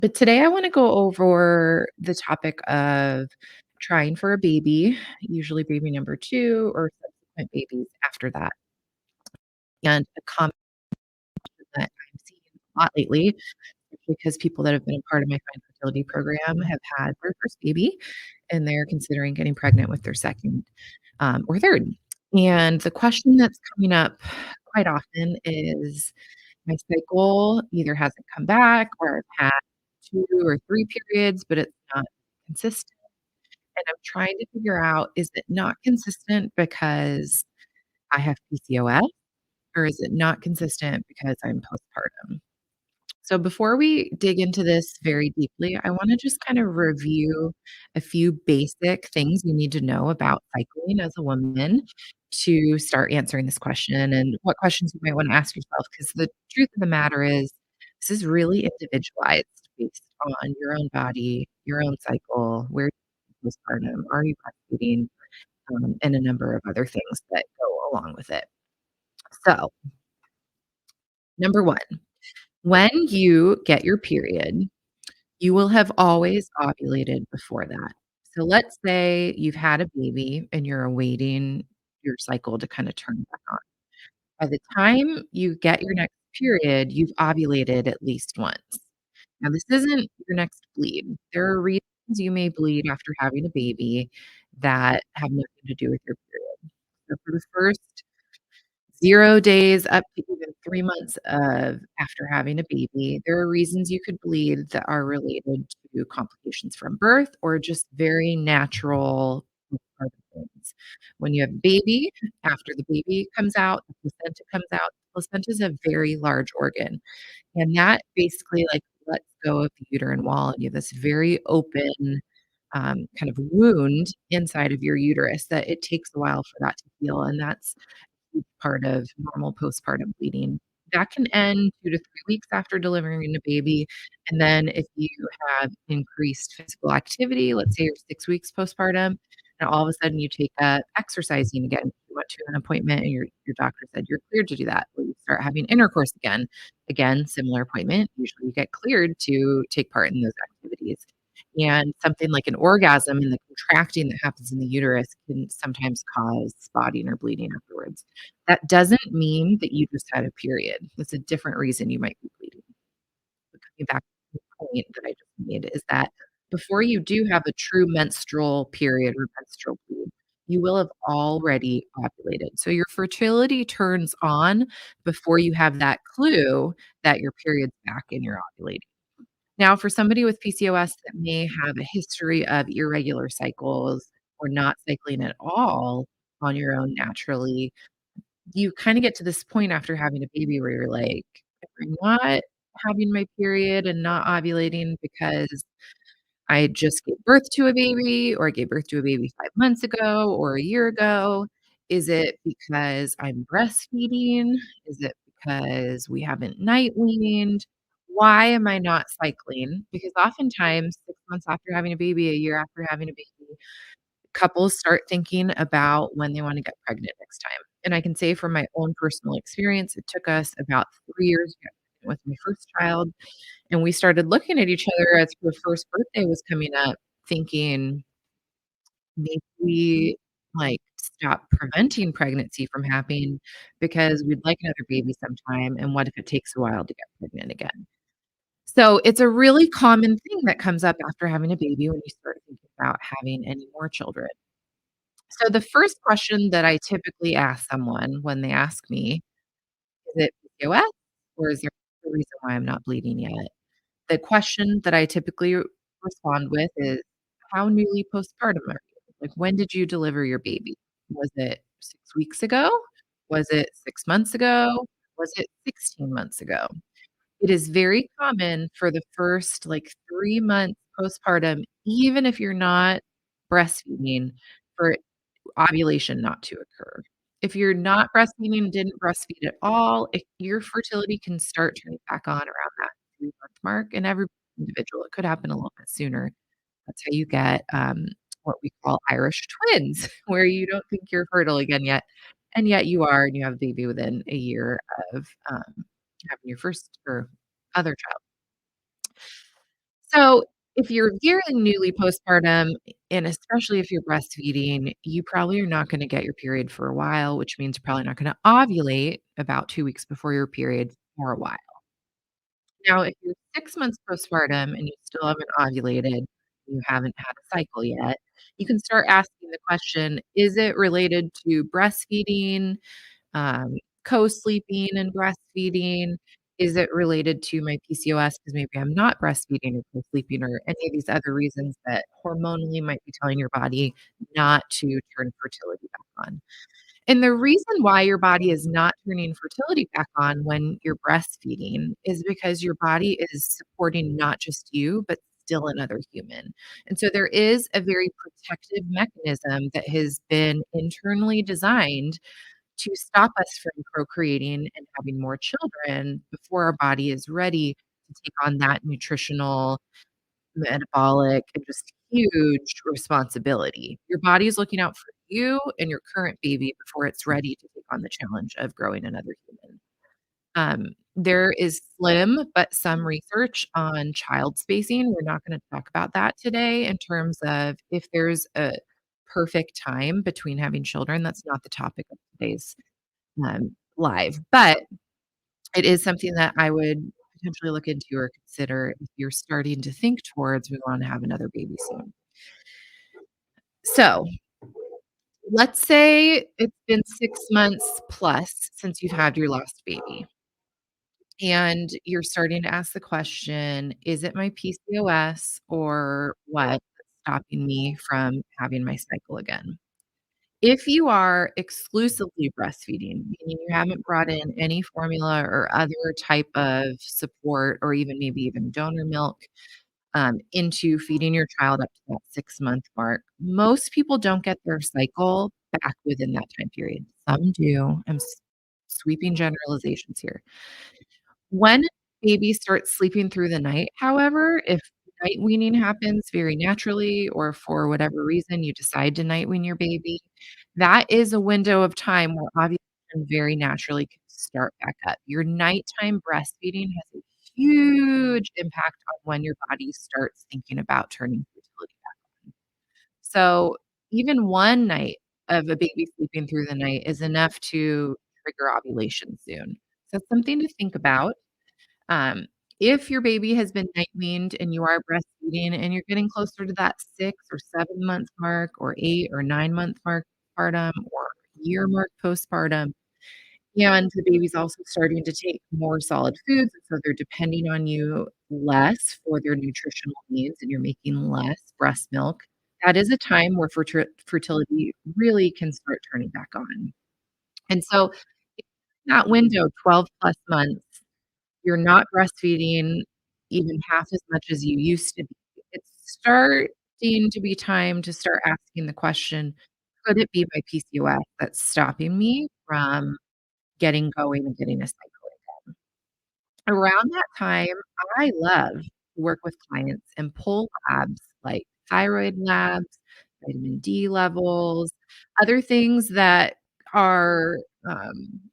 But today I want to go over the topic of trying for a baby, usually baby number 2 or subsequent babies after that. And a comment that I'm seeing a lot lately, because people that have been a part of my Find Fertility program have had their first baby, and they're considering getting pregnant with their second, or third. And the question that's coming up quite often is, my cycle either hasn't come back or I've had 2 or 3 periods, but it's not consistent, and I'm trying to figure out, is it not consistent because I have PCOS, or is it not consistent because I'm postpartum? So before we dig into this very deeply, I wanna just kind of review a few basic things you need to know about cycling as a woman to start answering this question, and what questions you might wanna ask yourself. Because the truth of the matter is, this is really individualized based on your own body, your own cycle, where you're postpartum, are you breastfeeding, and a number of other things that go along with it. So, number 1, when you get your period, you will have always ovulated before that. So let's say you've had a baby and you're awaiting your cycle to kinda turn back on. By the time you get your next period, you've ovulated at least once. Now, this isn't your next bleed. There are reasons you may bleed after having a baby that have nothing to do with your period. So for the first 0 days up to even 3 months of after having a baby, there are reasons you could bleed that are related to complications from birth or just very natural postpartum things. When you have a baby, after the baby comes out, the placenta comes out. Placenta is a very large organ, and that basically, like, lets go of the uterine wall, and you have this very open, kind of wound inside of your uterus that it takes a while for that to heal, and that's part of normal postpartum bleeding. That can end 2 to 3 weeks after delivering a baby, and then if you have increased physical activity, let's say you're 6 weeks postpartum, and all of a sudden you take up exercising again. You went to an appointment and your doctor said you're cleared to do that. Well, you start having intercourse again. Again, similar appointment. Usually you get cleared to take part in those activities. And something like an orgasm and the contracting that happens in the uterus can sometimes cause spotting or bleeding afterwards. That doesn't mean that you just had a period. That's a different reason you might be bleeding. But coming back to the point that I just made is that before you do have a true menstrual period or menstrual bleed, you will have already ovulated. So your fertility turns on before you have that clue that your period's back and you're ovulating. Now, for somebody with PCOS that may have a history of irregular cycles or not cycling at all on your own naturally, you kinda get to this point after having a baby where you're like, "If I'm not having my period and not ovulating because I just gave birth to a baby, or I gave birth to a baby 5 months ago or a year ago? Is it because I'm breastfeeding? Is it because we haven't night weaned? Why am I not cycling?" Because oftentimes 6 months after having a baby, a year after having a baby, couples start thinking about when they wanna get pregnant next time. And I can say from my own personal experience, it took us about 3 years to get pregnant with my first child, and we started looking at each other as her first birthday was coming up, thinking, maybe we, like, stop preventing pregnancy from happening because we'd like another baby sometime, and what if it takes a while to get pregnant again? So, it's a really common thing that comes up after having a baby when you start thinking about having any more children. So, the first question that I typically ask someone when they ask me, "Is it PCOS, or is there a reason why I'm not bleeding yet?" The question that I typically respond with is, "How newly postpartum are you?" Like, when did you deliver your baby? Was it 6 weeks ago? Was it 6 months ago? Was it 16 months ago? It is very common for the first, like, 3 months postpartum, even if you're not breastfeeding, for ovulation not to occur. If you're not breastfeeding, didn't breastfeed at all, if your fertility can start turning back on around that 3-month mark, and every individual, it could happen a little bit sooner. That's how you get, what we call Irish twins, where you don't think you're fertile again yet, and yet you are, and you have a baby within a year of, having your first or other child. So, if you're very newly postpartum, and especially if you're breastfeeding, you probably are not gonna get your period for a while, which means you're probably not gonna ovulate about 2 weeks before your period for a while. Now, if you're 6 months postpartum and you still haven't ovulated, you haven't had a cycle yet, you can start asking the question, "Is it related to breastfeeding, um, co-sleeping and breastfeeding? Is it related to my PCOS because maybe I'm not breastfeeding or co-sleeping or any of these other reasons that hormonally might be telling your body not to turn fertility back on?" And the reason why your body is not turning fertility back on when you're breastfeeding is because your body is supporting not just you, but still another human. And so there is a very protective mechanism that has been internally designed to stop us from procreating and having more children before our body is ready to take on that nutritional, metabolic, and just huge responsibility. Your body is looking out for you and your current baby before it's ready to take on the challenge of growing another human. There is slim but some research on child spacing. We're not gonna talk about that today in terms of if there's a perfect time between having children. That's not the topic of today's live, but it is something that I would potentially look into or consider if you're starting to think towards we wanna have another baby soon. So, let's say it's been 6 months plus since you've had your last baby, and you're starting to ask the question, "Is it my PCOS or what that's stopping me from having my cycle again?" If you are exclusively breastfeeding, meaning you haven't brought in any formula or other type of support or even maybe even donor milk, into feeding your child up to that 6-month mark, most people don't get their cycle back within that time period. Some do. I'm sweeping generalizations here. When baby starts sleeping through the night, however, if night weaning happens very naturally or for whatever reason you decide to night wean your baby, that is a window of time where ovulation very naturally can start back up. Your nighttime breastfeeding has a huge impact on when your body starts thinking about turning fertility back on. So, even one night of a baby sleeping through the night is enough to trigger ovulation soon. So, it's something to think about. Um, if your baby has been night weaned and you are breastfeeding and you're getting closer to that 6 or 7-month mark or 8 or 9-month mark postpartum or year mark postpartum, and the baby's also starting to take more solid foods, and so they're depending on you less for their nutritional needs and you're making less breast milk, that is a time where fertility really can start turning back on. And so, in that window, 12 plus months, you're not breastfeeding even half as much as you used to be. It's starting to be time to start asking the question, "Could it be my PCOS that's stopping me from getting going and getting a cycle again?" Around that time, I love to work with clients and pull labs like thyroid labs, vitamin D levels, other things that are, um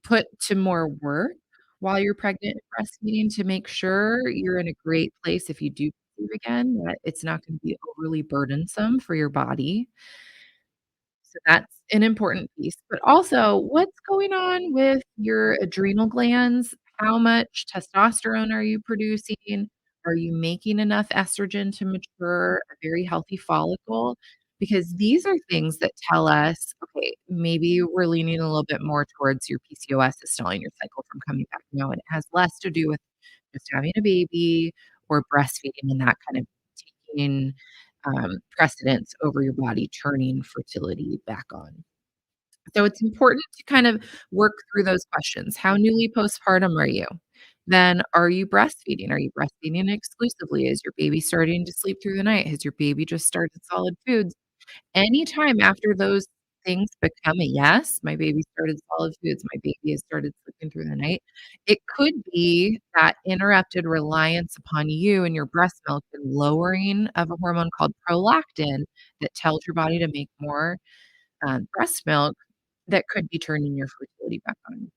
put to more work while you're pregnant and breastfeeding to make sure you're in a great place if you do conceive again, that it's not gonna be overly burdensome for your body. So that's an important piece, but also what's going on with your adrenal glands? How much testosterone are you producing? Are you making enough estrogen to mature a very healthy follicle? Because these are things that tell us, okay, maybe we're leaning a little bit more towards your PCOS is stalling your cycle from coming back. No, and it has less to do with just having a baby or breastfeeding and that kind of taking precedence over your body turning fertility back on. So it's important to kind of work through those questions. How newly postpartum are you? Then are you breastfeeding? Are you breastfeeding exclusively? Is your baby starting to sleep through the night? Has your baby just started solid foods? Anytime after those things become a yes, my baby started solid foods, my baby has started sleeping through the night, it could be that interrupted reliance upon you and your breast milk and lowering of a hormone called prolactin that tells your body to make more, breast milk that could be turning your fertility back on.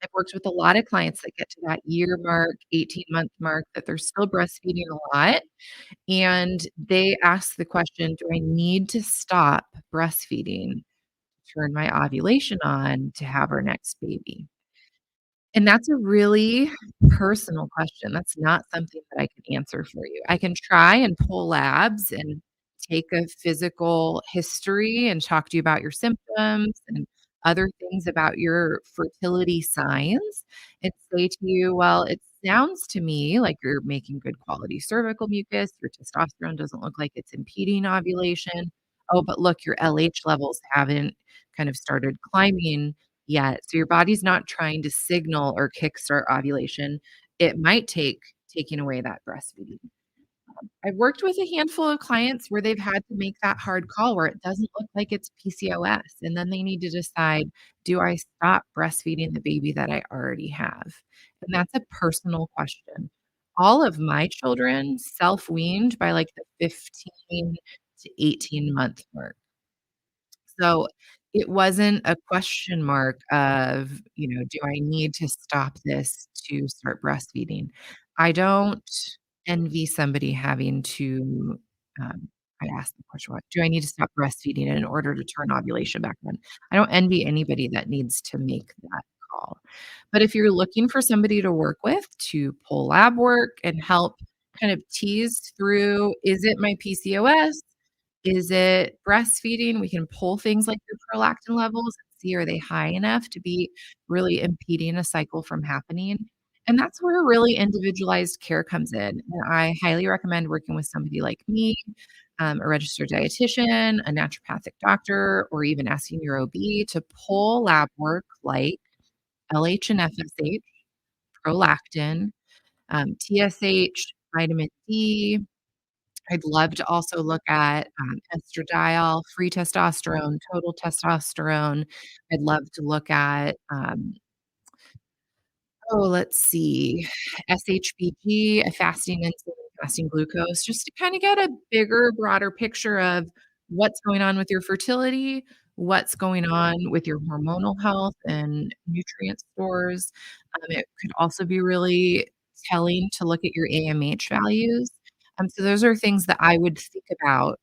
I've worked with a lot of clients that get to that year mark, 18-month mark, that they're still breastfeeding a lot, and they ask the question, "Do I need to stop breastfeeding to turn my ovulation on to have our next baby?" And that's a really personal question. That's not something that I can answer for you. I can try and pull labs and take a physical history and talk to you about your symptoms and other things about your fertility signs and say to you, "Well, it sounds to me like you're making good quality cervical mucus. Your testosterone doesn't look like it's impeding ovulation. Oh, but look, your LH levels haven't kind of started climbing yet. So your body's not trying to signal or kickstart ovulation. It might take taking away that breastfeeding." I've worked with a handful of clients where they've had to make that hard call where it doesn't look like it's PCOS, and then they need to decide, do I stop breastfeeding the baby that I already have? And that's a personal question. All of my children self-weaned by like the 15 to 18-month mark. So, it wasn't a question mark of, "Do I need to stop this to start breastfeeding?" I don't envy somebody having to, I asked the question, "What do I need to stop breastfeeding in order to turn ovulation back on?" I don't envy anybody that needs to make that call. But if you're looking for somebody to work with to pull lab work and help kind of tease through, is it my PCOS? Is it breastfeeding? We can pull things like your prolactin levels and see, are they high enough to be really impeding a cycle from happening? And that's where really individualized care comes in. And I highly recommend working with somebody like me, a registered dietitian, a naturopathic doctor, or even asking your OB to pull lab work like LH and FSH, prolactin, TSH, vitamin D. I'd love to also look at, estradiol, free testosterone, total testosterone. I'd love to look at, let's see, SHBG, a fasting insulin, fasting glucose, just to kinda get a bigger, broader picture of what's going on with your fertility, what's going on with your hormonal health and nutrient stores. It could also be really telling to look at your AMH values. So those are things that I would think about,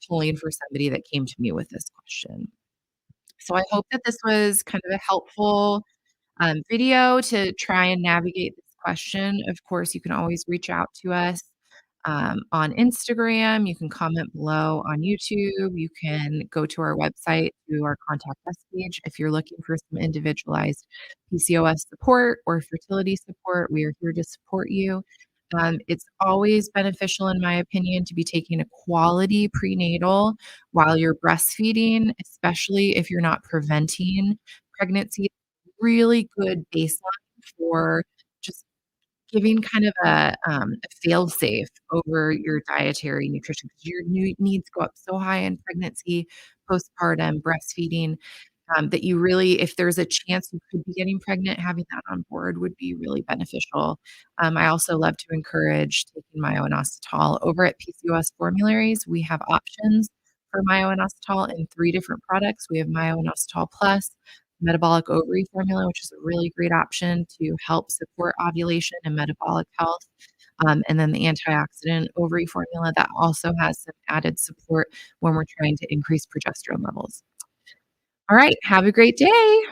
pulling for somebody that came to me with this question. So I hope that this was kind of a helpful video to try and navigate this question. Of course, you can always reach out to us on Instagram. You can comment below on YouTube. You can go to our website to our contact us page. If you're looking for some individualized PCOS support or fertility support, we are here to support you. It's always beneficial, in my opinion, to be taking a quality prenatal while you're breastfeeding, especially if you're not preventing pregnancy. Really good baseline for just giving kind of a fail-safe over your dietary nutrition, because your needs go up so high in pregnancy, postpartum, breastfeeding, that you really, if there's a chance you could be getting pregnant, having that on board would be really beneficial. I also love to encourage taking myo-inositol. Over at PCOS Formularies, we have options for myo-inositol in 3 different products. We have myo-inositol plus, metabolic ovary formula, which is a really great option to help support ovulation and metabolic health. And then the antioxidant ovary formula that also has some added support when we're trying to increase progesterone levels. All right, have a great day.